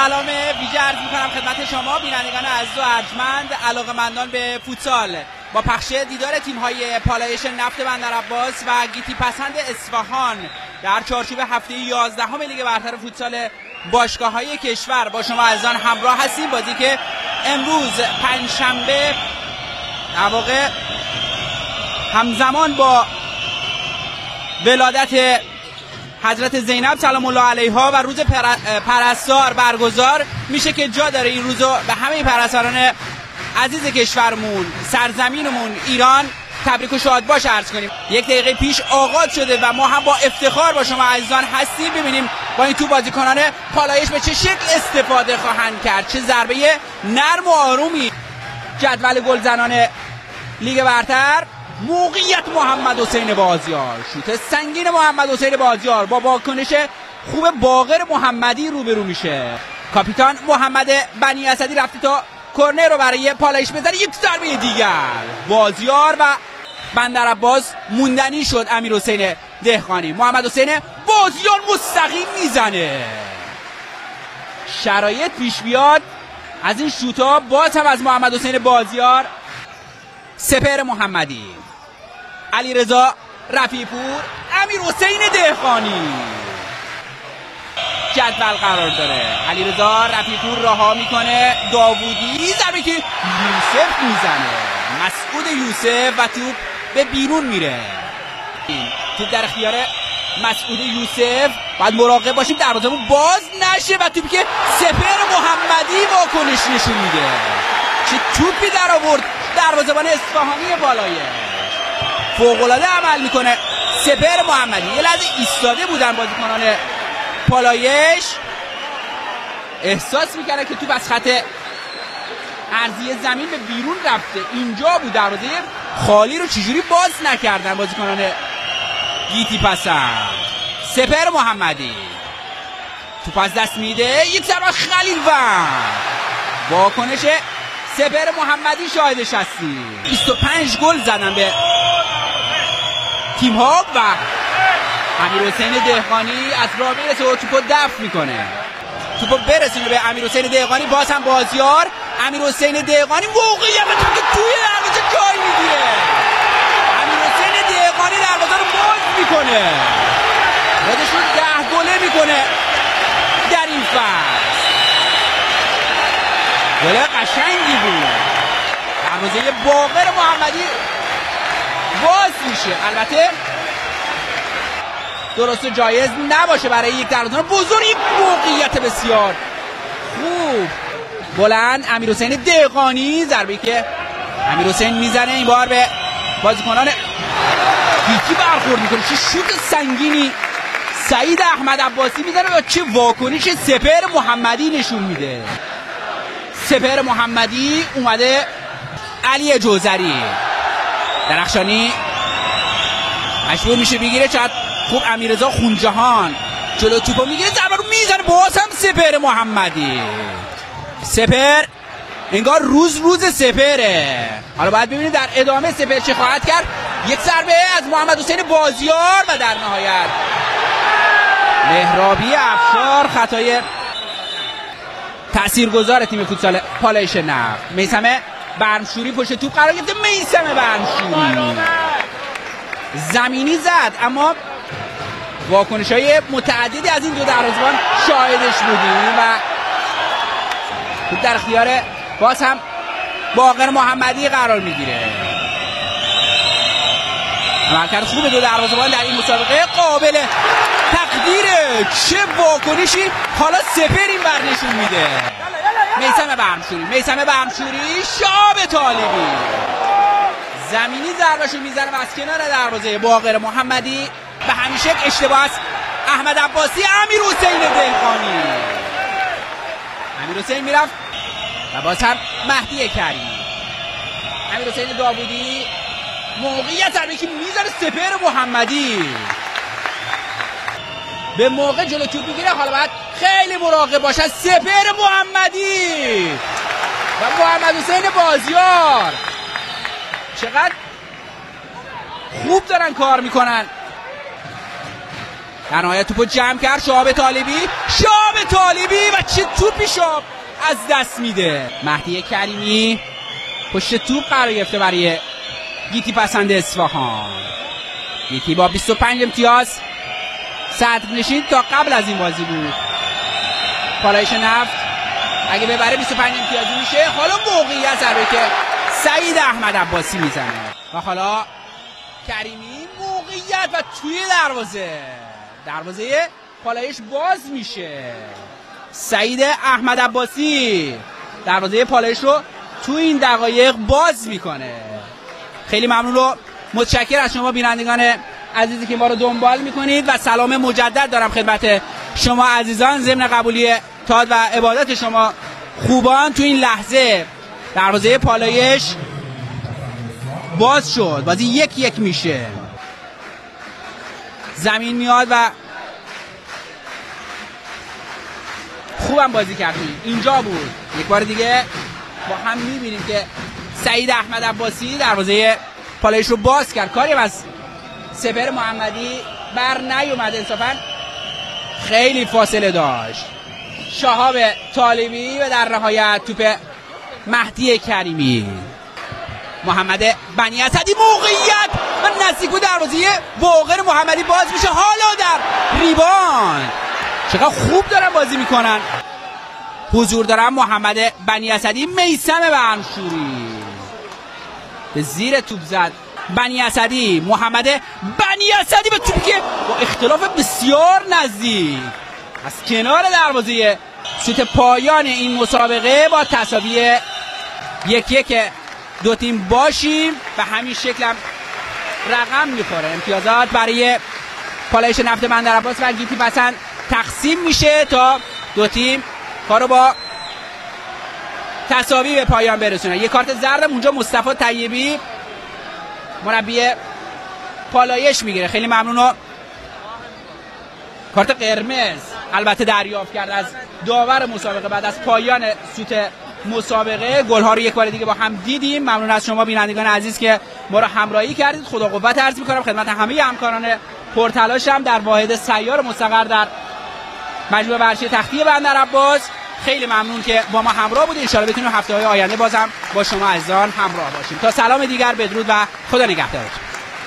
سلام ویژه عرض می‌کنم خدمت شما بینندگان عزیز و ارجمند علاقه‌مندان به فوتسال با پخش دیدار تیم‌های پالایش نفت بندرعباس و گیتی پسند اصفهان در چارچوب هفته 11 لیگ برتر فوتسال باشگاه‌های کشور با شما عزیزان همراه هستیم. بازی که امروز پنجشنبه در واقع همزمان با ولادت حضرت زینب سلام الله علیها و روز پرستار برگزار میشه که جا داره این روزو به همه پرستاران عزیز کشورمون، سرزمینمون ایران تبریک و شادباش عرض کنیم. 1 دقیقه پیش آغاز شده و ما هم با افتخار با شما عزیزان هستیم. ببینیم با این تو بازیکنان پالایش به چه شکل استفاده خواهند کرد، چه ضربه نرم و آرومی. جدول گلزنان لیگ برتر، موقعیت محمد حسین بازیار، شوت سنگین محمد حسین بازیار با واکنش خوب باقر محمدی روبرو میشه. کاپیتان محمد بنی اسدی رفته تا کرنر رو برای پالایش بزنه. یک ضربه دیگر بازیار و بندرعباس موندنی شد. امیر حسین دهقانی، محمد حسین بازیار مستقیم میزنه. شرایط پیش بیاد از این شوتا، باز هم از محمد حسین بازیار. سپهر محمدی، علیرضا رفیعپور، امیر حسین دهقانی جدول قرار داره. علیرضا رفیعپور رها میکنه، داوودی ضربه که یوسف میزنه، مسعود یوسف و توپ به بیرون میره. توپ در اختیار مسعود یوسف، باید مراقب باشیم دروازه‌مون باز نشه و توپی که سپهر محمدی واکنش نشون میده. چه توپی در آورد دروازه‌بان اصفهانی بالایش، فوق‌العاده عمل میکنه سپهر محمدی. یه لحظه ایستاده بودن بازیکنان پالایش، احساس میکنه که توپ از خط عرضی زمین به بیرون رفته. اینجا بود دروازه خالی رو چجوری باز نکردن بازیکنان گیتی پسند. سپهر محمدی توپ از دست میده، یک ضربه خلیلوند، واکنش سپهر محمدی شاهدش هستیم. 25 گل زدن به تیم ها و امیر حسین دهقانی از راه میرسه و توپو دفع میکنه. توپو برسونه به امیر حسین دهقانی، باز هم بازیار. امیر حسین دهقانی موقعیت که توی دروازه جای میگیره. امیر حسین دهقانی دروازه رو باز میکنه، خودشون 10 گله میکنه در این فصل. گل قشنگی بود. دروازه باقر محمدی باز میشه. البته درست جایز نباشه برای یک دروازه‌بان بزرگ. یک موقعیت بسیار خوب بلند امیر حسین دهقانی، ضربه‌ای که امیر حسین میزنه این بار به بازیکنان گیتی برخورد میکنه. چه شوت سنگینی سعید احمد عباسی میزنه و چه واکنش سپهر محمدی نشون میده. سپهر محمدی اومده، علی جوزری، درخشانی مجبور میشه بگیره. چقدر خوب امیررضا خونجهان جلو توپو میگیره، ضربه رو میزنه، باز هم سپهر محمدی. سپهر انگار روز سپهره. حالا باید ببینید در ادامه سپهر چه خواهد کرد. یک ضربه از محمد حسین بازیار و در نهایت مهرابی افشار، خطای تاثیرگذار تیم فوتسال پالایش نفت. میثم برمشوری پشت توپ قرار گرفته. میثم برمشوری زمینی زد، اما واکنش‌های متعددی از این دو دروازه‌بان شاهدش بودیم و توپ در اختیار باز هم باقر محمدی قرار میگیره. عملکرد خوب دو دروازه‌بان در این مسابقه قابل تقدیره. چه واکنشی حالا سپهر این بر نشون میده. میثم برمشوری، شاب طالبی زمینی ضربه‌شو میزنه و از کنار دروازه باقر محمدی. به همین شکل اشتباه است احمد عباسی. امیر حسین دهقانی، امیر حسین میرفت و باز هم مهدی کریم. امیر حسین داوودی موقعیت ضربه که میزنه سپهر محمدی به موقع جلو توپ میگیره. حالا باید خیلی مراقب باشه سپهر محمدی و محمد حسین بازیار. چقدر خوب دارن کار میکنن. در نهایت توپو جمع کرد شهاب طالبی و چه توپی شاب از دست میده. مهدی کریمی پشت توپ قرار گرفته برای گیتی پسند اصفهان. گیتی با 25 امتیاز صدرنشین تا قبل از این بازی بود. پالایش نفت اگه ببره 25 امتیازی میشه. حالا موقعیت ضربه که سعید احمد عباسی میزنه و حالا کریمی موقعیت و توی دروازه پالایش باز میشه. سعید احمد عباسی دروازه پالایش رو تو این دقایق باز میکنه. خیلی ممنون و متشکرم از شما بینندگان عزیزی که ما رو دنبال میکنید و سلام مجدد دارم خدمت شما عزیزان ضمن قبولی تاد و عبادت شما خوبان. تو این لحظه دروازه پالایش باز شد. بازی 1-1 میشه. زمین میاد و خوبم بازی کردیم. اینجا بود. یک بار دیگه با هم میبینیم که سعید احمد عباسی دروازه پالایش رو باز کرد. کاری از سپر محمدی بر نیومد. انصافا خیلی فاصله داشت. شهاب طالبی و در نهایت توپ مهدی کریمی. محمد بنی اسدی موقعیت و نزدیک بود دروازه باقر محمدی باز میشه. حالا در ریباند چقدر خوب دارن بازی میکنن. حضور دارن محمد بنی اسدی، میثم برمشوری به زیر توپ زد. بنی اسدی، محمد بنی اسدی به توپ که با اختلاف بسیار نزدیک از کنار دروازه. شوت پایان این مسابقه با تساوی 1-1 دو تیم باشیم و همین شکل هم رقم میخوره. امتیازات برای پالایش نفت بندرعباس و گیتی پسند تقسیم میشه تا دو تیم کارو با تساوی به پایان برسونه. یه کارت زرد اونجا مصطفی طیبی مربی پالایش میگیره. خیلی ممنون و کارت قرمز البته دریافت کرد از داور مسابقه بعد از پایان سوت مسابقه. گل‌ها رو یک بار دیگه با هم دیدیم. ممنون از شما بینندگان عزیز که ما رو همراهی کردید. خدا قوت عرض می‌کنم خدمت همه همکاران پرتلاشم در واحد سیار مستقر در مجموعه ورشی تختی بندرعباس. خیلی ممنون که با ما همراه بودید. ان شاءالله بتونیم هفته‌های آینده بازم با شما عزیزان همراه باشیم. تا سلام دیگر، بدرود و خدا نگهدارتون.